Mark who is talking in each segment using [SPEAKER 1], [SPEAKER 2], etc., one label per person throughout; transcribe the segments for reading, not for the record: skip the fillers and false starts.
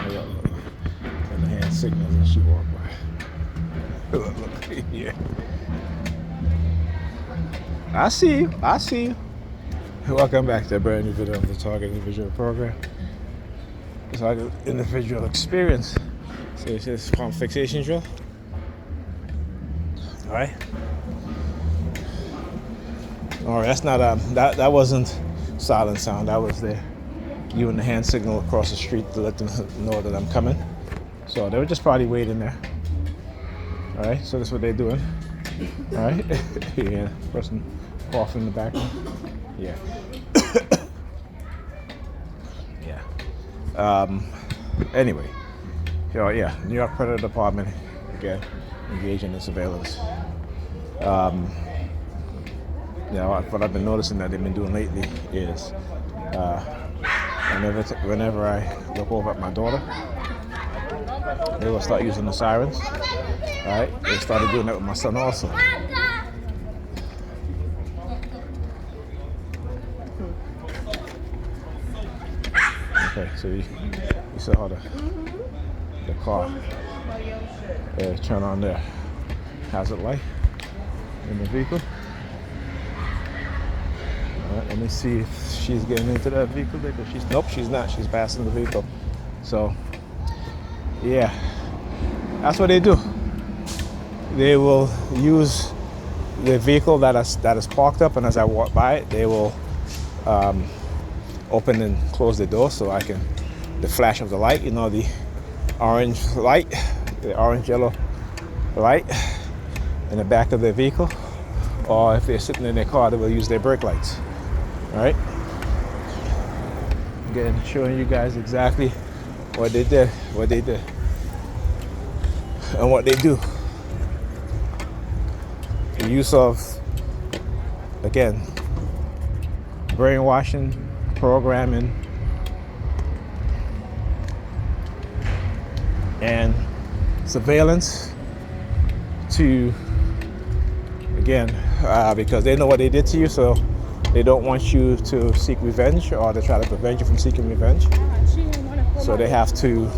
[SPEAKER 1] Look. And the hand signals as she walk by. Look, yeah. I see you. I see you. Welcome back to a brand new video of the Target Individual Program. It's like an individual experience. So it's this palm fixation drill. Alright. Alright, that's not that wasn't silent sound. That was there. Giving the hand signal across the street to let them know that I'm coming. So they were just probably waiting there. Alright, so that's what they're doing. Alright. Yeah, person off in the background. Yeah. Yeah. Anyway. So yeah, New York Predator Department again engaging in surveillance. What I've been noticing that they've been doing lately is whenever I look over at my daughter, they will start using the sirens. Alright, they started doing that with my son also. Okay, so you saw how the car turn on their hazard light in the vehicle. Alright, let me see if she's getting into that vehicle there. Nope, she's not. She's passing the vehicle. So, yeah, that's what they do. They will use the vehicle that is parked up, and as I walk by it, they will open and close the door so I can, the flash of the light, you know, the orange light, the orange yellow light in the back of their vehicle, or if they're sitting in their car, they will use their brake lights. All right. Again, showing you guys exactly what they did, and what they do. The use of, again, brainwashing, programming, and surveillance to, again, because they know what they did to you, so they don't want you to seek revenge, or they try to prevent you from seeking revenge. So they have to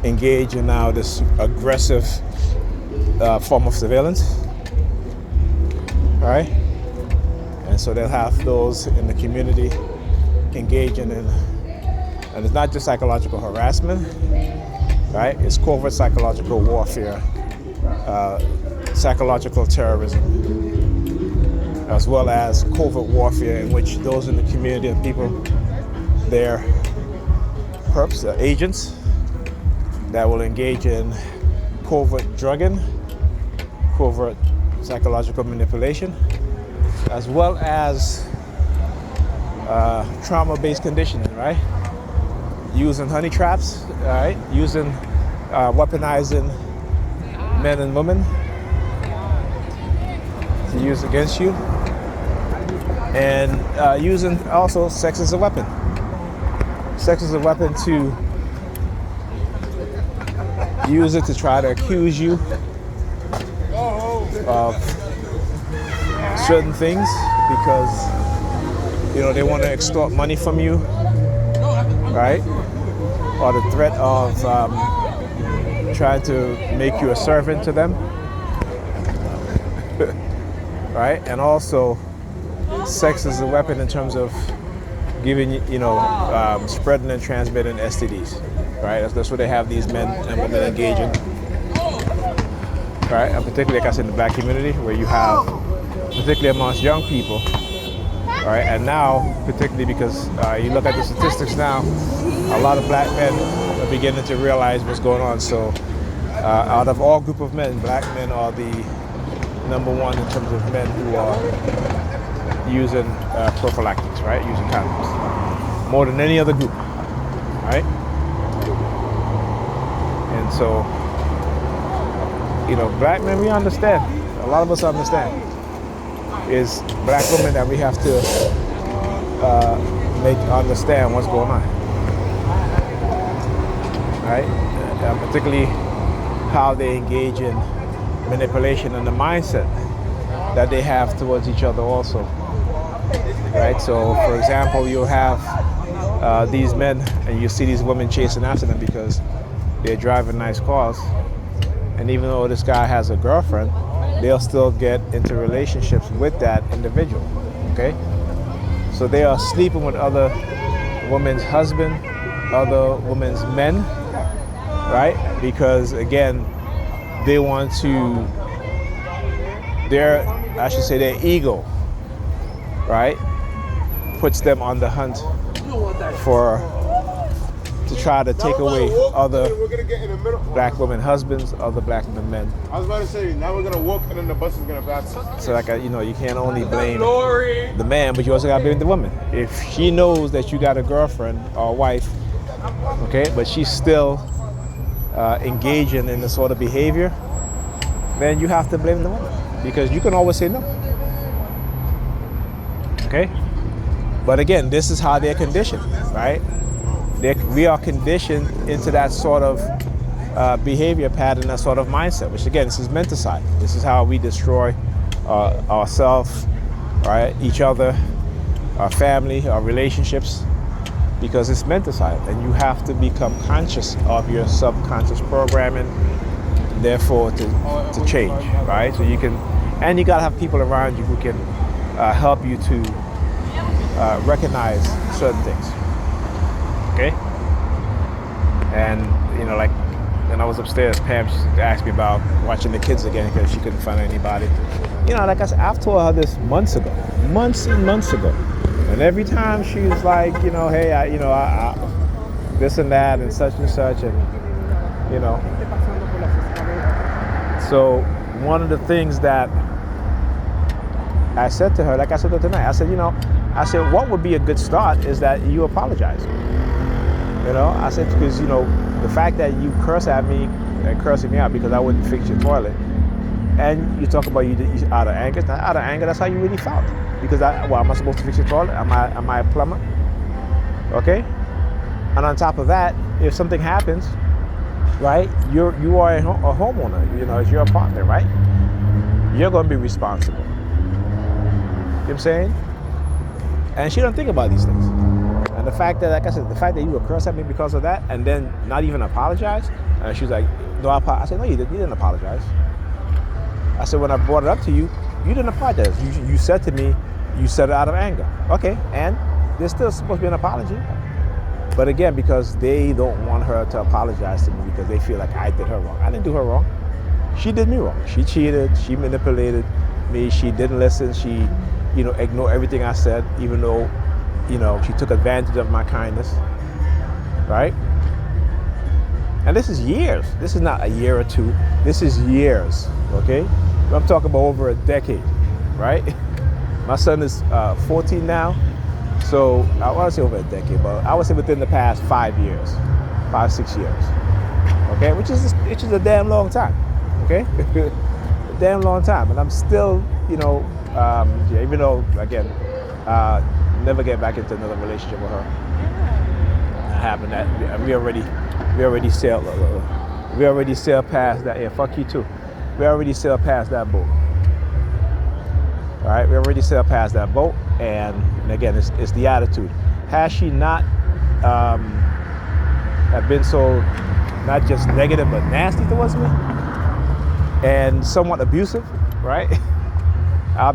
[SPEAKER 1] engage in now this aggressive form of surveillance. All right? And so they'll have those in the community engaging in, and it's not just psychological harassment, right? It's covert psychological warfare, psychological terrorism, as well as covert warfare in which those in the community and people, they're perps, agents that will engage in covert drugging, covert psychological manipulation, as well as trauma-based conditioning, right? Using honey traps, right? Using, weaponizing men and women to use against you, and using also sex as a weapon. Sex as a weapon to use it to try to accuse you of certain things because, you know, they want to extort money from you, right? Or the threat of trying to make you a servant to them, right? And also sex as a weapon in terms of giving, you know, spreading and transmitting STDs, right? That's what they have these men and women engaging, right? And particularly, like I said, in the black community, where you have, particularly amongst young people, right? And now, particularly because you look at the statistics now, a lot of black men are beginning to realize what's going on. So out of all group of men, black men are the number one in terms of men who are using prophylactics, right? Using condoms, more than any other group, right? And so, you know, black men, we understand. A lot of us understand. It's black women that we have to make understand what's going on, right? Particularly how they engage in manipulation and the mindset that they have towards each other also, right? So, for example, you'll have these men, and you see these women chasing after them because they're driving nice cars. And even though this guy has a girlfriend, they'll still get into relationships with that individual, okay? So they are sleeping with other women's husband, other women's men, right? Because again, they want to, their ego, right? Puts them on the hunt to try to take away other black women husbands, other black women men.
[SPEAKER 2] I was about to say, now we're gonna walk and then the bus is gonna pass.
[SPEAKER 1] So like, you can't only blame the man, but you also gotta blame the woman. If she knows that you got a girlfriend or wife, okay, but she's still engaging in this sort of behavior, then you have to blame the woman, because you can always say no. Okay? But again, this is how they're conditioned, right? We are conditioned into that sort of behavior pattern, that sort of mindset, which again, this is menticide. This is how we destroy ourselves, right? Each other, our family, our relationships, because it's menticide. And you have to become conscious of your subconscious programming, therefore to change, right? So you can, and you gotta have people around you who can help you to recognize certain things. Okay? And, like, when I was upstairs, Pam asked me about watching the kids again because she couldn't find anybody. Like I said, I've told her this months and months ago. And every time she's like, hey, I this and that and such, and, So one of the things that I said to her, like I said to her tonight, I said, what would be a good start is that you apologize. I said, because, the fact that you curse at me and cursing me out because I wouldn't fix your toilet, and you talk about you out of anger. It's not out of anger, that's how you really felt. Because am I supposed to fix your toilet? Am I a plumber? Okay? And on top of that, if something happens, right, you are a homeowner, it's your apartment, right? You're going to be responsible. You know what I'm saying? And she don't think about these things. And the fact that, like I said, the fact that you would curse at me because of that and then not even apologize, and she's like, no, I said, no, you didn't apologize. I said, when I brought it up to you, you didn't apologize. You said to me, you said it out of anger. Okay, and there's still supposed to be an apology. But again, because they don't want her to apologize to me because they feel like I did her wrong. I didn't do her wrong. She did me wrong. She cheated, she manipulated me, she didn't listen, she ignored everything I said, even though, she took advantage of my kindness, right? And this is years. This is not a year or two. This is years, okay? I'm talking about over a decade, right? My son is 14 now, so I want to say over a decade, but I would say within the past 5 years, 6 years, okay? Which is a damn long time, okay? A damn long time, and I'm still, even though, again, never get back into another relationship with her. That happened. That we already sailed past that. Yeah, fuck you too. We already sailed past that boat. All right, we already sailed past that boat, and again, it's the attitude. Has she not have been so not just negative but nasty towards me and somewhat abusive, right? I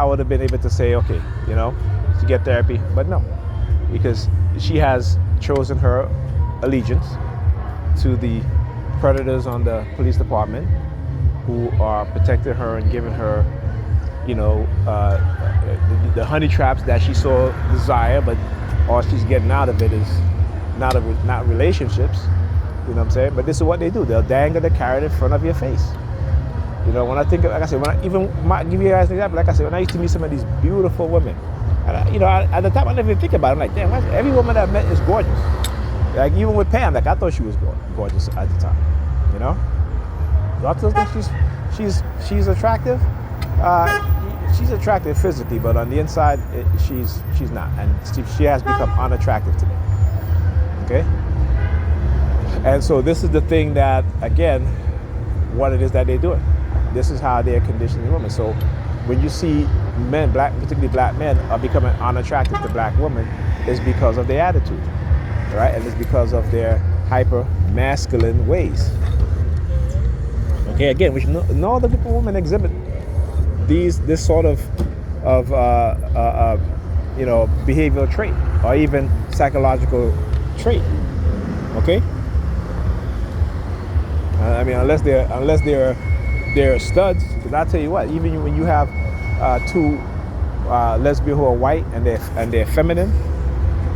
[SPEAKER 1] would have been able to say, okay, to get therapy, but no, because she has chosen her allegiance to the predators on the police department who are protecting her and giving her, the honey traps that she so desire, but all she's getting out of it is not relationships, you know what I'm saying? But this is what they do. They'll dangle the carrot in front of your face. When I think, like I said, give you guys an example, like I said, when I used to meet some of these beautiful women, and at the time I didn't even think about it. I'm like, damn, every woman that I met is gorgeous. Like even with Pam, like I thought she was gorgeous at the time, Do I still think she's attractive? She's attractive physically, but on the inside, she's not, and she has become unattractive to me. Okay. And so this is the thing that, again, what it is that they're doing. This is how they're conditioning women. So when you see men, particularly black men, are becoming unattractive to black women, is because of their attitude, right? And it's because of their hyper masculine ways. Okay, again, which no other group of women exhibit this sort of behavioral trait or even psychological trait. Okay, I mean, unless they're studs. Because I tell you what, even when you have two lesbians who are white and they're feminine,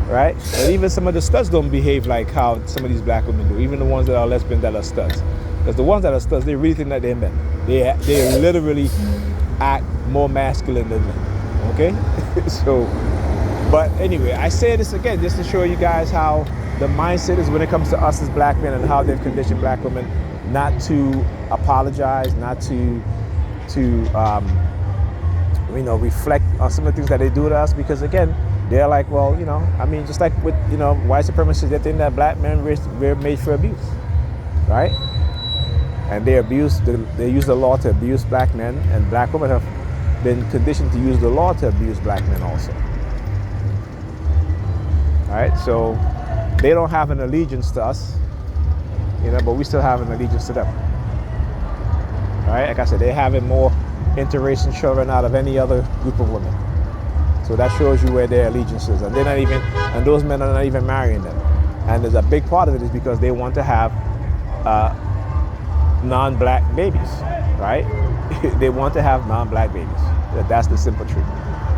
[SPEAKER 1] right? But even some of the studs don't behave like how some of these black women do. Even the ones that are lesbian that are studs, because the ones that are studs, they really think that they're men. They literally act more masculine than men. Okay, so. But anyway, I say this again just to show you guys how the mindset is when it comes to us as black men and how they've conditioned black women not to apologize, not to reflect on some of the things that they do to us, because again, they're like, well, I mean, just like with, white supremacists, they think that black men were made for abuse, right? And they use the law to abuse black men, and black women have been conditioned to use the law to abuse black men also. All right, so they don't have an allegiance to us, but we still have an allegiance to them. All right, like I said, they're having more interracial children out of any other group of women. So that shows you where their allegiance is, and those men are not even marrying them. And there's a big part of it is because they want to have non-black babies, right? They want to have non-black babies. That's the simple truth.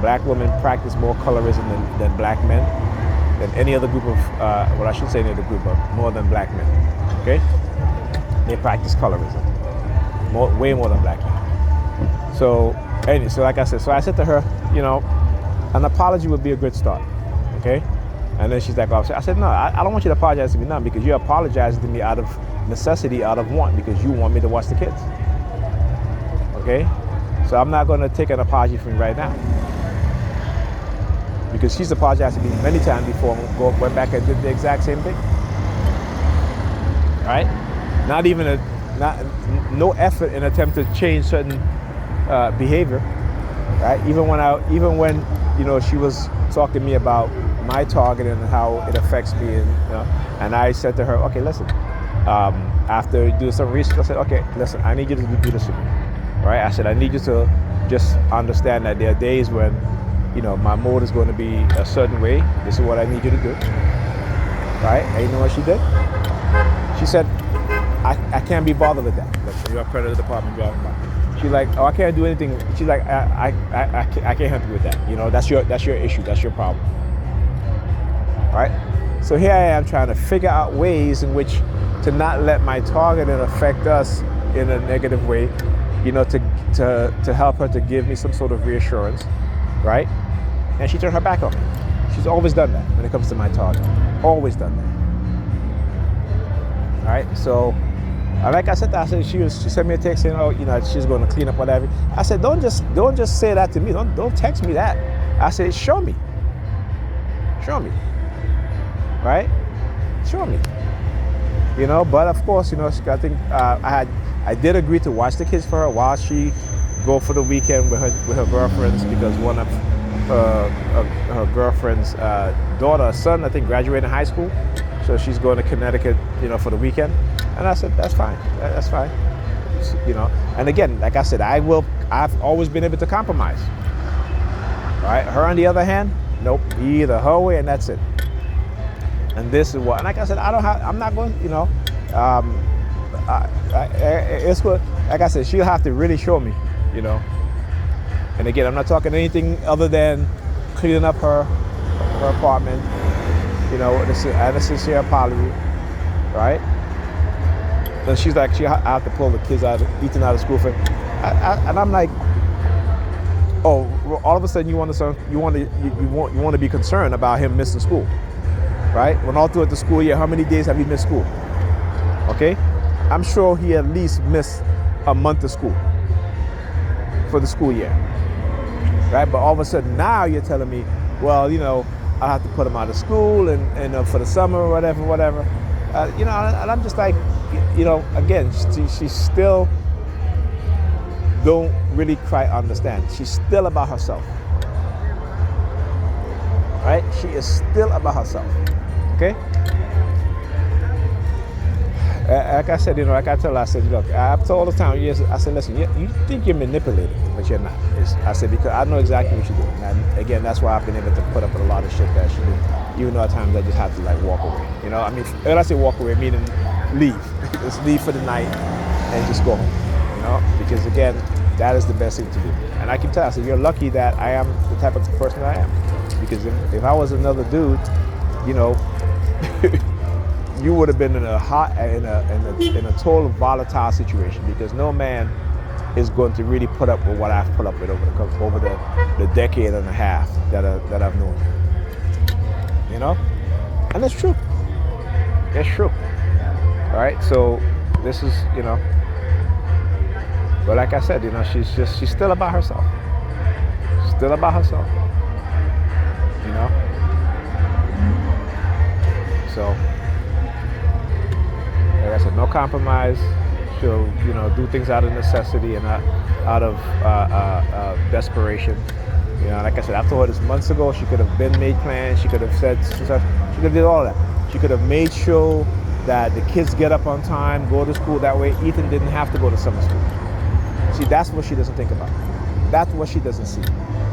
[SPEAKER 1] Black women practice more colorism than black men, than any other group of, I should say any other group, but more than black men, okay? They practice colorism, way more than black men. So, anyway, so like I said, I said to her, an apology would be a good start, okay? And then she's like, oh, I said, no, I don't want you to apologize to me now, because you're apologizing to me out of necessity, out of want, because you want me to watch the kids, okay? So I'm not gonna take an apology from you right now, because she's apologized to me many times before and went back and did the exact same thing. Right? No effort in attempt to change certain behavior. Right? Even when she was talking to me about my target and how it affects me, and I said to her, okay, listen. After doing some research, I said, okay, listen, I need you to do this with me. Right? I said, I need you to just understand that there are days when my mood is going to be a certain way. This is what I need you to do. Right? And you know what she did? She said, I can't be bothered with that. Like, you're a predator department, blah, blah, blah. She's like, oh, I can't do anything. She's like, I can't help you with that. That's your issue. That's your problem. Right? So here I am trying to figure out ways in which to not let my targeting affect us in a negative way, to help her to give me some sort of reassurance, right? And she turned her back on me. She's always done that when it comes to my target. Always done that. All right, so like I said, she sent me a text saying, oh, she's going to clean up whatever. I said, don't just say that to me. Don't text me that. I said, show me, right? Show me. But of course, I think I did agree to watch the kids for her while she go for the weekend with her girlfriends, because one of her girlfriend's son, I think, graduated high school, so she's going to Connecticut, for the weekend. And I said, that's fine. And again, like I said, I've always been able to compromise. All right. Her, on the other hand, nope. Either her way, and that's it. And this is what. And like I said, I'm not going. It's what. Like I said, she'll have to really show me. And again, I'm not talking anything other than cleaning up her apartment. And a sincere apology, right? And she's like, I have to pull the kids eating out of school for. And I'm like, oh, all of a sudden you want to be concerned about him missing school, right? When all throughout the school year, how many days have he missed school? Okay, I'm sure he at least missed a month of school for the school year, right? But all of a sudden now you're telling me, well, I have to put him out of school and for the summer or whatever. And I'm just like, again, she still don't really quite understand. She's still about herself. right? She is still about herself. Okay? Like I said, like I tell her, I said, look, I've told all the time, yes, I said, listen, you think you're manipulating, but you're not. I said, because I know exactly what you're doing. And again, that's why I've been able to put up with a lot of shit that she did, even though at times I just have to like walk away. I mean, when I say walk away, meaning leave. Just leave for the night and just go home, because again, that is the best thing to do. And I can tell, I said, you're lucky that I am the type of person that I am. Because if I was another dude, you would have been in a total volatile situation, because no man is going to really put up with what I've put up with over the decade and a half that I've known you. And it's true. It's true. All right. So this is but like I said, she's still about herself. Still about herself. So. Like I said, no compromise. She'll, do things out of necessity and not out of desperation. Like I said, I told her this months ago. She could have made plans. She could have said stuff. She could have did all that. She could have made sure that the kids get up on time, go to school. That way, Ethan didn't have to go to summer school. See, that's what she doesn't think about. That's what she doesn't see.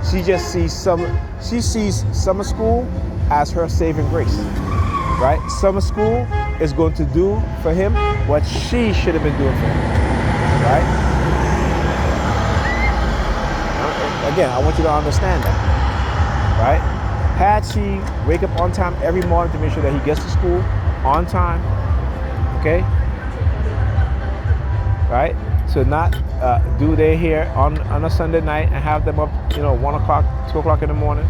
[SPEAKER 1] She just sees summer school as her saving grace. Right? Summer school is going to do for him what she should have been doing for him. Right? Again, I want you to understand that. Right? Had she wake up on time every morning to make sure that he gets to school on time, okay? Right? So not do their hair on a Sunday night and have them up, 1 o'clock, 2 o'clock in the morning.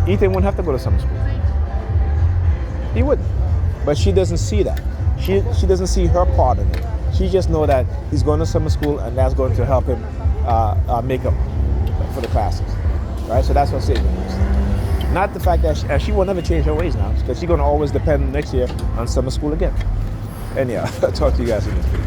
[SPEAKER 1] Ethan wouldn't have to go to summer school. He wouldn't. But she doesn't see that. She doesn't see her part in it. She just know that he's going to summer school and that's going to help him make up for the classes. Right? So that's what saving is. Not the fact that she will never change her ways now, because she's going to always depend next year on summer school again. Anyhow, I'll talk to you guys in this video.